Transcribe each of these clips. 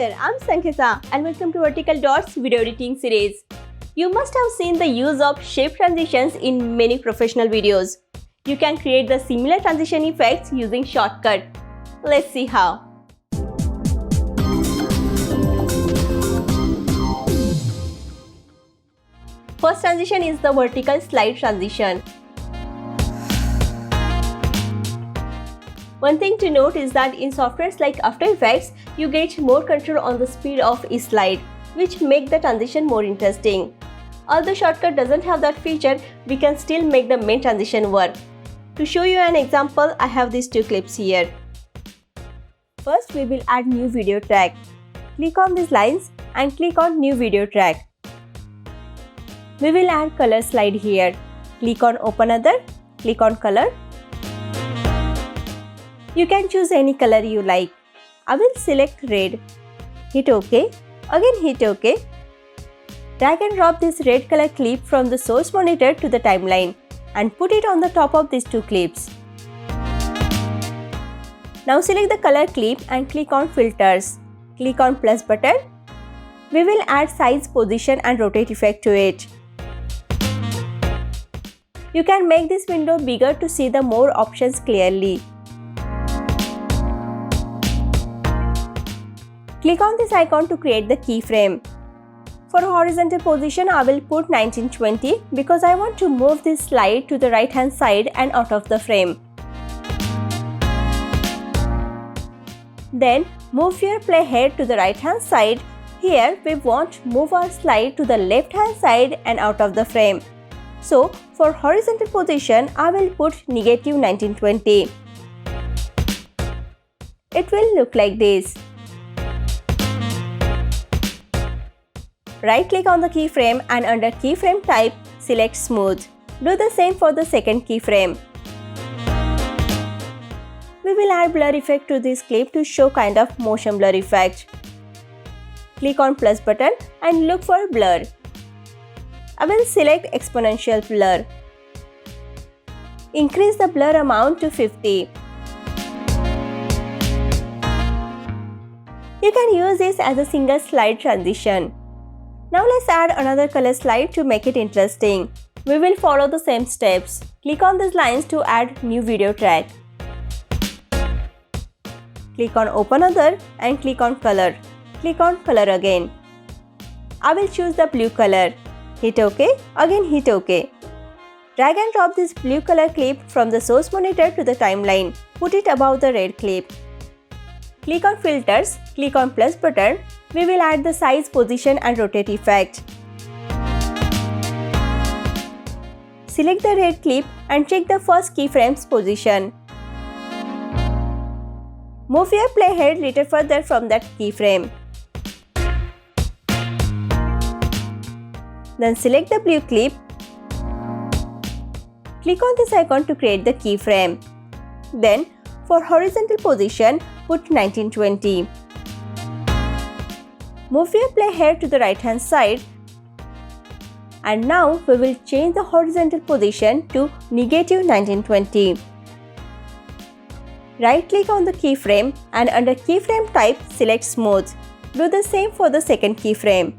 there, I'm Sankhita and welcome to Vertical Dots video editing series. You must have seen the use of shape transitions in many professional videos. You can create the similar transition effects using Shortcut. Let's see how. First transition is the vertical slide transition. One thing to note is that in softwares like After Effects, you get more control on the speed of each slide, which make the transition more interesting. Although Shortcut doesn't have that feature, we can still make the main transition work. To show you an example, I have these two clips here. First, we will add new video track. Click on these lines and click on new video track. We will add color slide here. Click on Open Other, click on Color. You can choose any color you like. I will select red. Hit OK. Again hit OK. Drag and drop this red color clip from the source monitor to the timeline and put it on the top of these two clips. Now select the color clip and click on Filters. Click on plus button. We will add size, position and rotate effect to it. You can make this window bigger to see the more options clearly. Click on this icon to create the keyframe. For horizontal position, I will put 1920 because I want to move this slide to the right hand side and out of the frame. Then move your playhead to the right hand side. Here we want to move our slide to the left hand side and out of the frame. So for horizontal position, I will put negative 1920. It will look like this. Right click on the keyframe and under keyframe type, select smooth. Do the same for the second keyframe. We will add blur effect to this clip to show kind of motion blur effect. Click on plus button and look for blur. I will select exponential blur. Increase the blur amount to 50. You can use this as a single slide transition. Now let's add another color slide to make it interesting. We will follow the same steps. Click on these lines to add new video track. Click on Open Other and click on Color. Click on Color again. I will choose the blue color. Hit OK. Again hit OK. Drag and drop this blue color clip from the source monitor to the timeline. Put it above the red clip. Click on Filters. Click on plus button. We will add the size, position and rotate effect. Select the red clip and check the first keyframe's position. Move your playhead little further from that keyframe. Then select the blue clip. Click on this icon to create the keyframe. Then for horizontal position, put 1920. Move your playhead to the right hand side. And now we will change the horizontal position to negative 1920. Right click on the keyframe and under keyframe type, select smooth. Do the same for the second keyframe.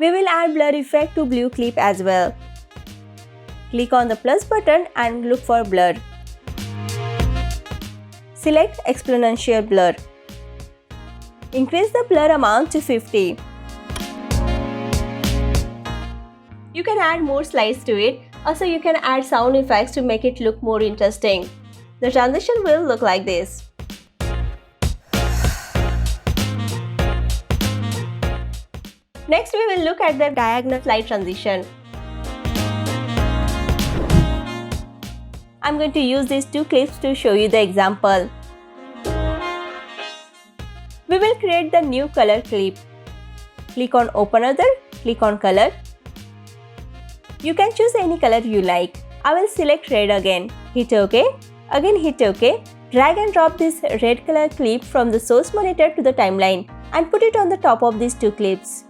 We will add blur effect to blue clip as well. Click on the plus button and look for blur. Select exponential blur. Increase the blur amount to 50. You can add more slides to it. Also, you can add sound effects to make it look more interesting. The transition will look like this. Next, we will look at the diagonal slide transition. I'm going to use these two clips to show you the example. We will create the new color clip. Click on Open Other, click on Color. You can choose any color you like. I will select red again. Hit OK. Again hit OK. Drag and drop this red color clip from the source monitor to the timeline and put it on the top of these two clips.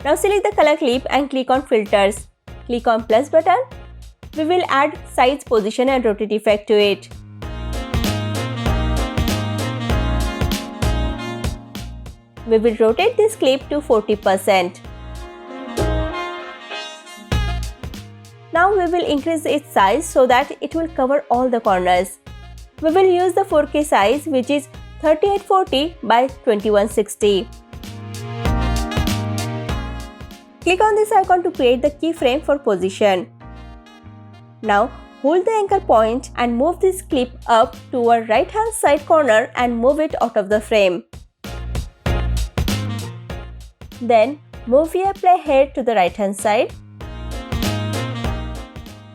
Now select the color clip and click on Filters. Click on plus button. We will add size, position and rotate effect to it. We will rotate this clip to 40%. Now we will increase its size so that it will cover all the corners. We will use the 4K size, which is 3840 by 2160. Click on this icon to create the keyframe for position. Now hold the anchor point and move this clip up to our right hand side corner and move it out of the frame. Then move your playhead to the right hand side.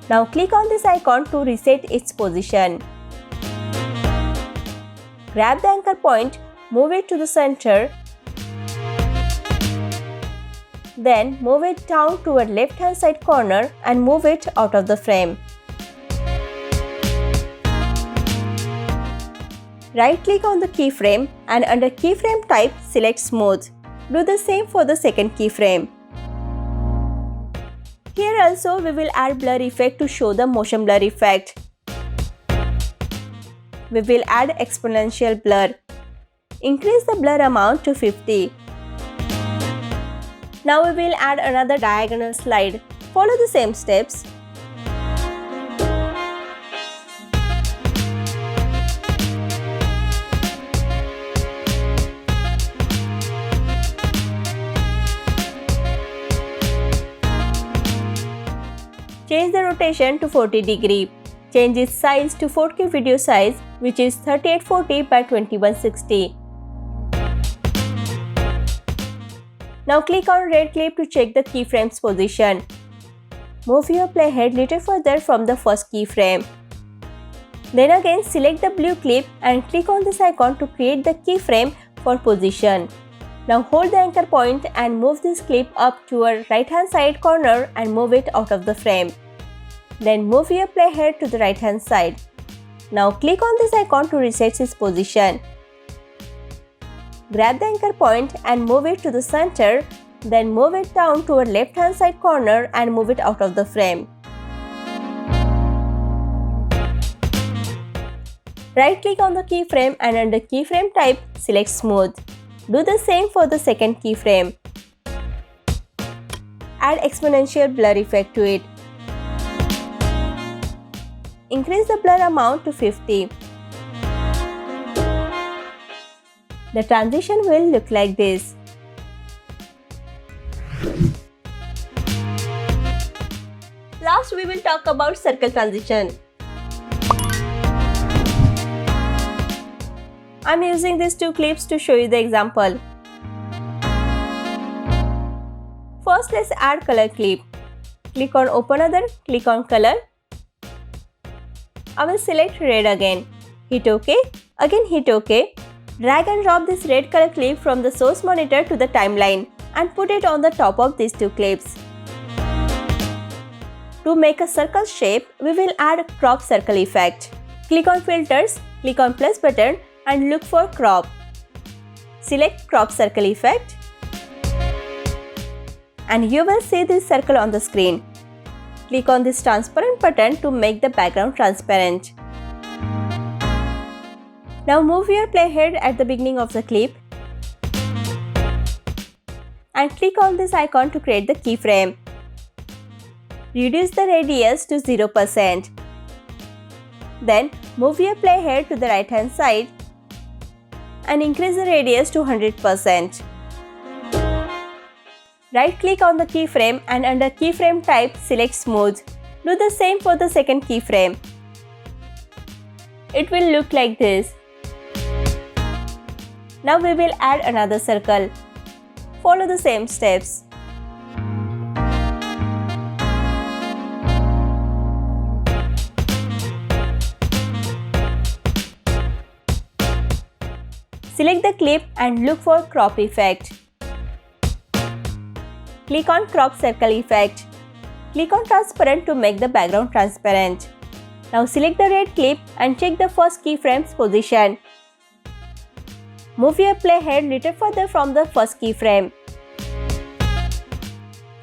Now click on this icon to reset its position. Grab the anchor point, move it to the center. Then move it down to our left hand side corner and move it out of the frame. Right click on the keyframe and under keyframe type select Smooth. Do the same for the second keyframe. Here also we will add blur effect to show the motion blur effect. We will add exponential blur. Increase the blur amount to 50. Now we will add another diagonal slide. Follow the same steps. Change the rotation to 40 degree. Change its size to 4K video size, which is 3840 by 2160. Now click on red clip to check the keyframe's position. Move your playhead little further from the first keyframe. Then again select the blue clip and click on this icon to create the keyframe for position. Now hold the anchor point and move this clip up to our right hand side corner and move it out of the frame. Then move your playhead to the right hand side. Now click on this icon to reset its position. Grab the anchor point and move it to the center, then move it down to our left hand side corner and move it out of the frame. Right click on the keyframe and under keyframe type select Smooth. Do the same for the second keyframe. Add exponential blur effect to it. Increase the blur amount to 50. The transition will look like this. Last, we will talk about circle transition. I'm using these two clips to show you the example. First, let's add color clip. Click on Open Other, click on Color. I will select red again. Hit OK. Again hit OK. Drag and drop this red color clip from the source monitor to the timeline and put it on the top of these two clips. To make a circle shape, we will add a crop circle effect. Click on Filters, click on plus button and look for Crop. Select Crop Circle Effect and you will see this circle on the screen. Click on this transparent button to make the background transparent. Now move your playhead at the beginning of the clip and click on this icon to create the keyframe. Reduce the radius to 0%. Then move your playhead to the right hand side and increase the radius to 100%. Right click on the keyframe and under keyframe type select Smooth. Do the same for the second keyframe. It will look like this. Now we will add another circle. Follow the same steps. Select the clip and look for Crop Effect. Click on Crop Circle Effect. Click on Transparent to make the background transparent. Now select the red clip and check the first keyframe's position. Move your playhead little further from the first keyframe.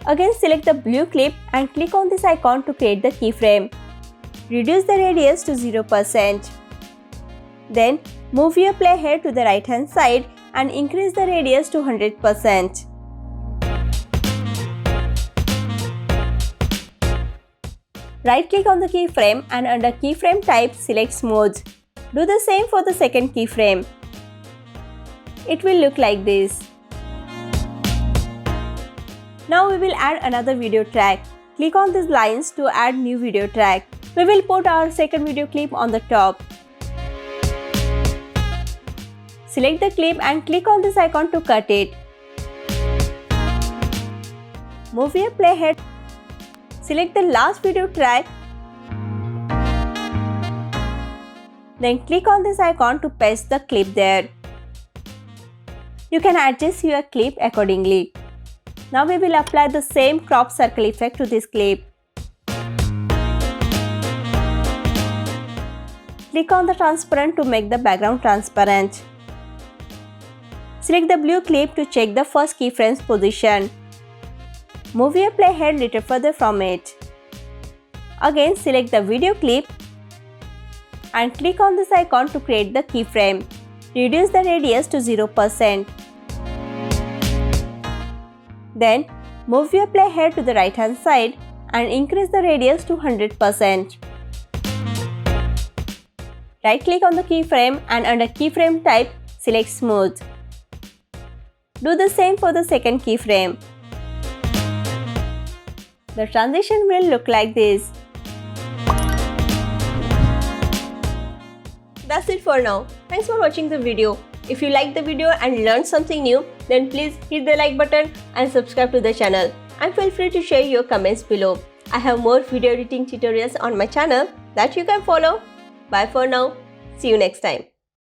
Again select the blue clip and click on this icon to create the keyframe. Reduce the radius to 0%. Then move your playhead to the right hand side and increase the radius to 100%. Right click on the keyframe and under keyframe type select smooth. Do the same for the second keyframe. It will look like this. Now we will add another video track. Click on these lines to add new video track. We will put our second video clip on the top. Select the clip and click on this icon to cut it. Move your playhead. Select the last video track. Then click on this icon to paste the clip there. You can adjust your clip accordingly. Now we will apply the same crop circle effect to this clip. Click on the transparent to make the background transparent. Select the blue clip to check the first keyframe's position. Move your playhead little further from it. Again select the video clip and click on this icon to create the keyframe. Reduce the radius to 0%. Then move your playhead to the right hand side and increase the radius to 100%. Right click on the keyframe and under keyframe type select smooth. Do the same for the second keyframe. The transition will look like this. That's it for now. Thanks for watching the video. If you liked the video and learned something new, then please hit the like button and subscribe to the channel. And feel free to share your comments below. I have more video editing tutorials on my channel that you can follow. Bye for now. See you next time.